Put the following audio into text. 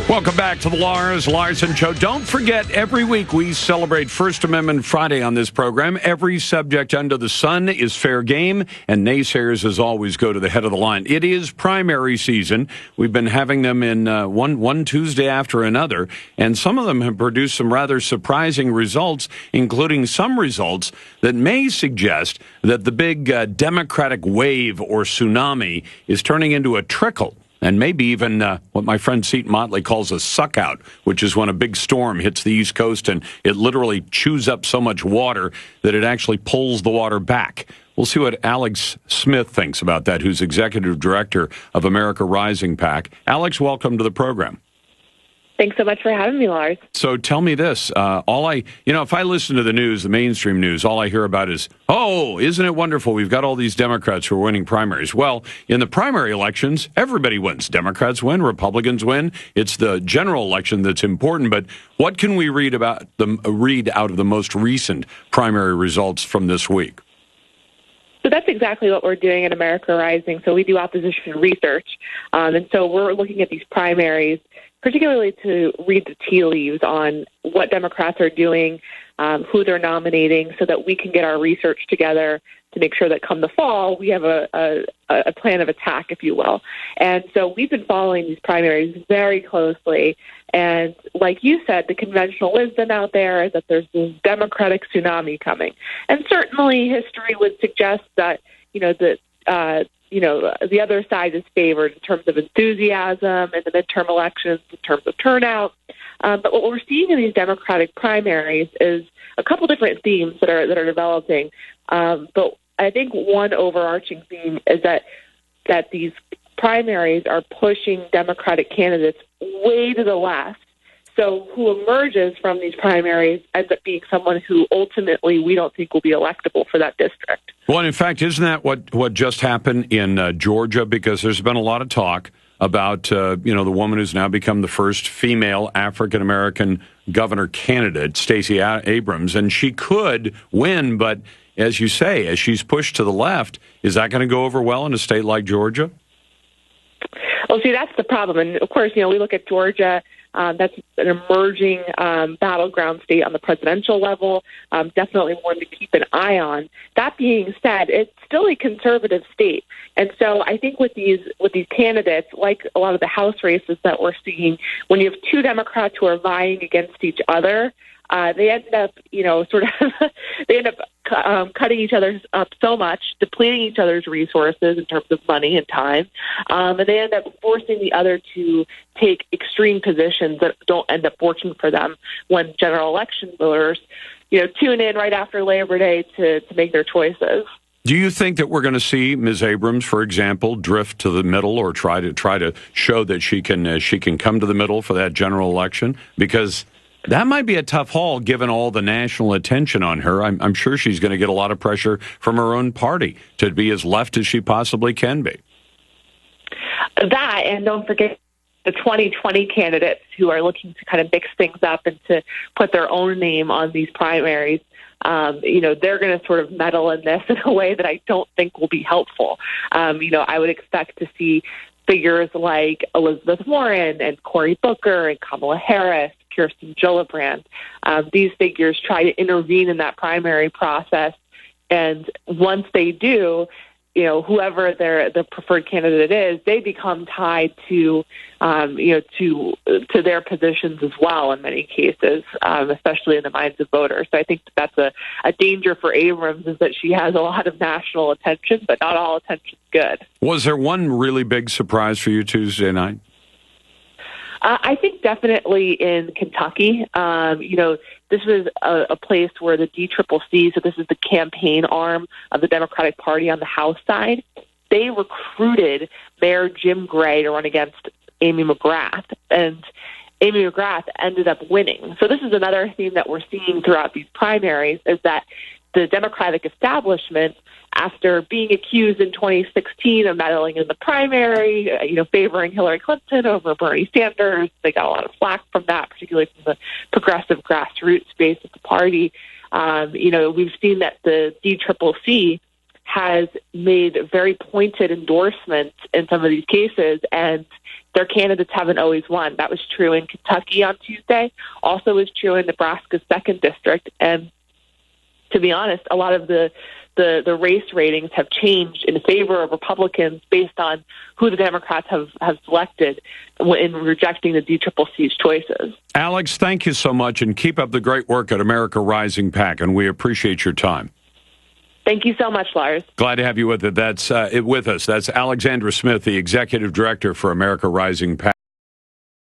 Welcome back to the Larson Show. Don't forget, every week we celebrate First Amendment Friday on this program. Every subject under the sun is fair game, and naysayers, as always, go to the head of the line. It is primary season. We've been having them in one Tuesday after another, and some of them have produced some rather surprising results, including some results that may suggest that the big Democratic wave or tsunami is turning into a trickle. And maybe even what my friend Seton Motley calls a suck out, which is when a big storm hits the East Coast and it literally chews up so much water that it actually pulls the water back. We'll see what Alex Smith thinks about that, who's executive director of America Rising PAC. Alex, welcome to the program. Thanks so much for having me, Lars. So tell me this, if I listen to the news, the mainstream news, all I hear about is, oh, isn't it wonderful? We've got all these Democrats who are winning primaries. Well, in the primary elections, everybody wins. Democrats win, Republicans win. It's the general election that's important. But what can we read out of the most recent primary results from this week? So that's exactly what we're doing at America Rising. So we do opposition research. And so we're looking at these primaries, particularly to read the tea leaves on what Democrats are doing, who they're nominating, so that we can get our research together to make sure that come the fall, we have a plan of attack, if you will. And so we've been following these primaries very closely. And like you said, the conventional wisdom out there is that there's this Democratic tsunami coming. And certainly history would suggest that, the other side is favored in terms of enthusiasm in the midterm elections, in terms of turnout. But what we're seeing in these Democratic primaries is a couple different themes that are developing. But I think one overarching theme is that these primaries are pushing Democratic candidates way to the left. So who emerges from these primaries ends up being someone who ultimately we don't think will be electable for that district. Well, in fact, isn't that what just happened in Georgia? Because there's been a lot of talk about, the woman who's now become the first female African-American governor candidate, Stacey Abrams, and she could win, but as you say, as she's pushed to the left, is that going to go over well in a state like Georgia? Well, see, that's the problem. And, of course, we look at Georgia. That's an emerging battleground state on the presidential level, definitely one to keep an eye on. That being said, it's still a conservative state. And so I think with these candidates, like a lot of the House races that we're seeing, when you have two Democrats who are vying against each other, they end up, cutting each other up so much, depleting each other's resources in terms of money and time, and they end up forcing the other to take extreme positions that don't end up working for them when general election voters, tune in right after Labor Day to make their choices. Do you think that we're going to see Ms. Abrams, for example, drift to the middle or try to show that she can come to the middle for that general election? Because that might be a tough haul, given all the national attention on her. I'm sure she's going to get a lot of pressure from her own party to be as left as she possibly can be. That, and don't forget the 2020 candidates who are looking to kind of mix things up and to put their own name on these primaries. They're going to sort of meddle in this in a way that I don't think will be helpful. I would expect to see figures like Elizabeth Warren and Cory Booker and Kamala Harris, Kirsten Gillibrand. These figures try to intervene in that primary process, and once they do, whoever the preferred candidate is, they become tied to their positions as well in many cases, especially in the minds of voters. So I think that's a danger for Abrams, is that she has a lot of national attention, but not all attention is good. Was there one really big surprise for you Tuesday night? I think definitely in Kentucky. This was a place where the DCCC, so this is the campaign arm of the Democratic Party on the House side, they recruited Mayor Jim Gray to run against Amy McGrath, and Amy McGrath ended up winning. So this is another theme that we're seeing throughout these primaries, is that the Democratic establishment, after being accused in 2016 of meddling in the primary, favoring Hillary Clinton over Bernie Sanders, they got a lot of flack from that, particularly from the progressive grassroots base of the party. We've seen that the DCCC has made very pointed endorsements in some of these cases, and their candidates haven't always won. That was true in Kentucky on Tuesday, also was true in Nebraska's 2nd district. And to be honest, a lot of the race ratings have changed in favor of Republicans based on who the Democrats have selected in rejecting the DCCC's choices. Alex, thank you so much, and keep up the great work at America Rising PAC, and we appreciate your time. Thank you so much, Lars. Glad to have you with us. That's Alexandra Smith, the Executive Director for America Rising PAC.